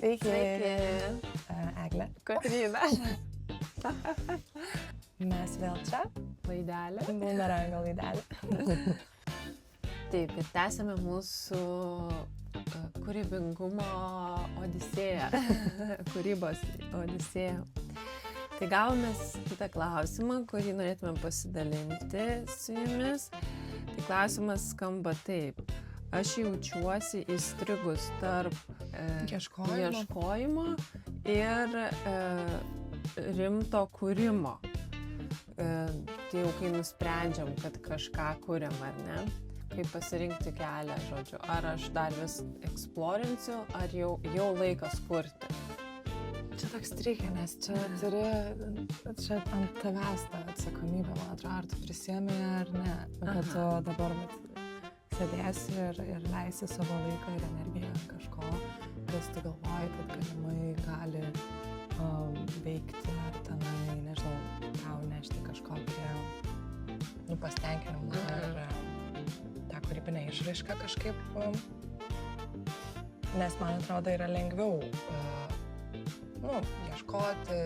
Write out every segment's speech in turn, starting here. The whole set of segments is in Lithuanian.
Sveiki. Eglė. Kotryna. Mes vėl čia. Laidelė. Bumerango laidelė. Taip, ir tęsime mūsų kūrybingumo odisėją. Kūrybos odisėją. Tai gavomės kitą klausimą, kurį norėtume pasidalinti su jumis. Tai klausimas skamba taip. Aš jaučiuosi įstrigus tarp ieškojimo ir rimto kūrimo. Tai jau kai nusprendžiam, kad kažką kūriam, ar ne? Kaip pasirinkti kelią, žodžiu. Ar aš dar vis eksplorinsiu, ar jau laikas kurti. Čia toks trikė, nes čia ant tavęs ta atsakomybė, man atrodo, ar tu prisiemi ar ne. Bet tu dabar sėdėsi ir leisi savo laiką ir energiją ant kažko, kas tu galvoji, kad galimai gali veikti ar tenai, nežinau, tau nešti kažkokį pasitenkinimą ar tą kūrybinę išraišką kažkaip. Nes man atrodo yra lengviau ieškoti,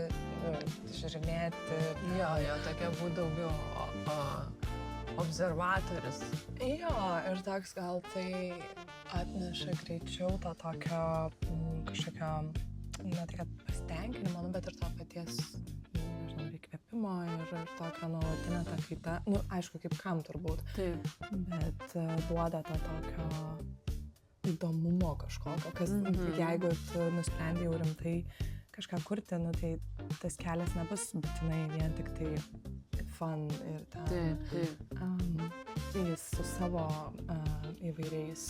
žiūrinėti. Jo, tokia būt daugiau observatorius. Jo, ir toks gal tai atneša greičiau tą tokio kažkokio, ne tai kad pasitenkinimo, bet ir to paties, nežinau, įkvėpimo ir tokio nuolatinę tą kaitą. Aišku, kaip kam turbūt. Taip. Bet duoda to tokio įdomumo kažkokio, kas jeigu tu nusprendai jau rimtai kažką kurti, tai tas kelias nebus būtinai vien tik tai fun ir jis su savo įvairiais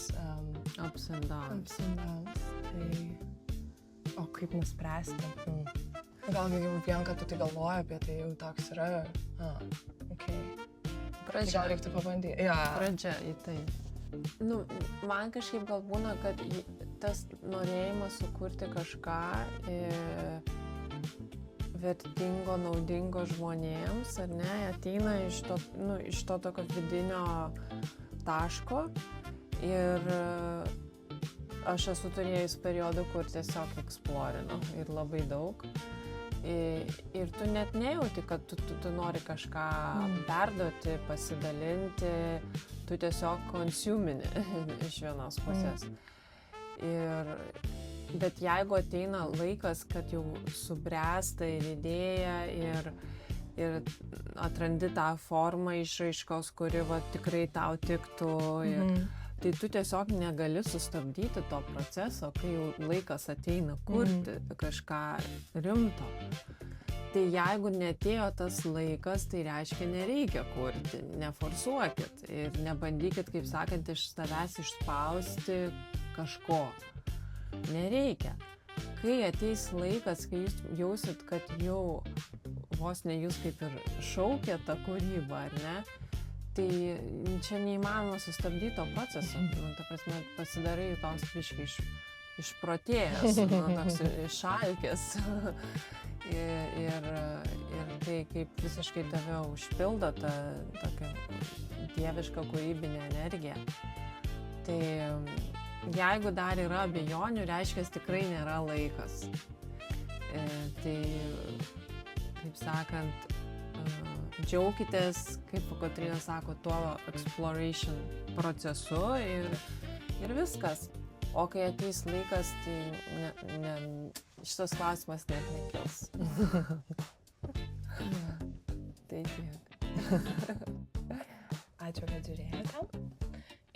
ups and downs. Tai, o kaip nuspręsti? Gal jau vien, kad tu tai galvoji apie tai, jau toks yra, Pradžia. Gal reiktų pabandyti. Pradžia į tai. Man kažkaip gal būna, kad tas norėjimas sukurti kažką vertingo, naudingo žmonėms, ar ne, ateina iš to tokio vidinio taško ir aš esu turėjus periodų, kur tiesiog eksplorinu ir labai daug. Ir tu net nejauti, kad tu nori kažką perduoti, pasidalinti, tu tiesiog konsumini iš vienos pusės. Bet jeigu ateina laikas, kad jau subręsta ir idėja ir atrandi tą formą išraiškos, kuri tikrai tau tiktų, tai tu tiesiog negali sustabdyti to proceso, kai jau laikas ateina kurti kažką rimto. Tai jeigu neatėjo tas laikas, tai reiškia nereikia kurti, neforsuokit ir nebandykit, kaip sakant, iš savęs išspausti kažko. Nereikia. Kai ateis laikas, kai jūs jausit, kad jau vos ne jūs kaip ir šaukia tą kūrybą, ar ne, tai čia neįmanoma sustabdyti to proceso. Ta prasme, pasidarai toks biškai išprotėjęs, toks išalkęs. Ir tai kaip visiškai tave užpildo tą tokią dievišką kūrybinę energiją. Tai jeigu dar yra abejonių, reiškia, tikrai nėra laikas. Tai, kaip sakant, džiaukitės, kaip Kotryna sako, tuo exploration procesu ir viskas. O kai ateis laikas, tai šitas klausimas net nekils. Tai tiek. Ačiū, kad žiūrėjote.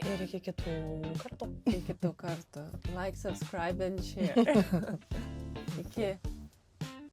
Ir iki kitų kartų. Like, subscribe and share. Iki.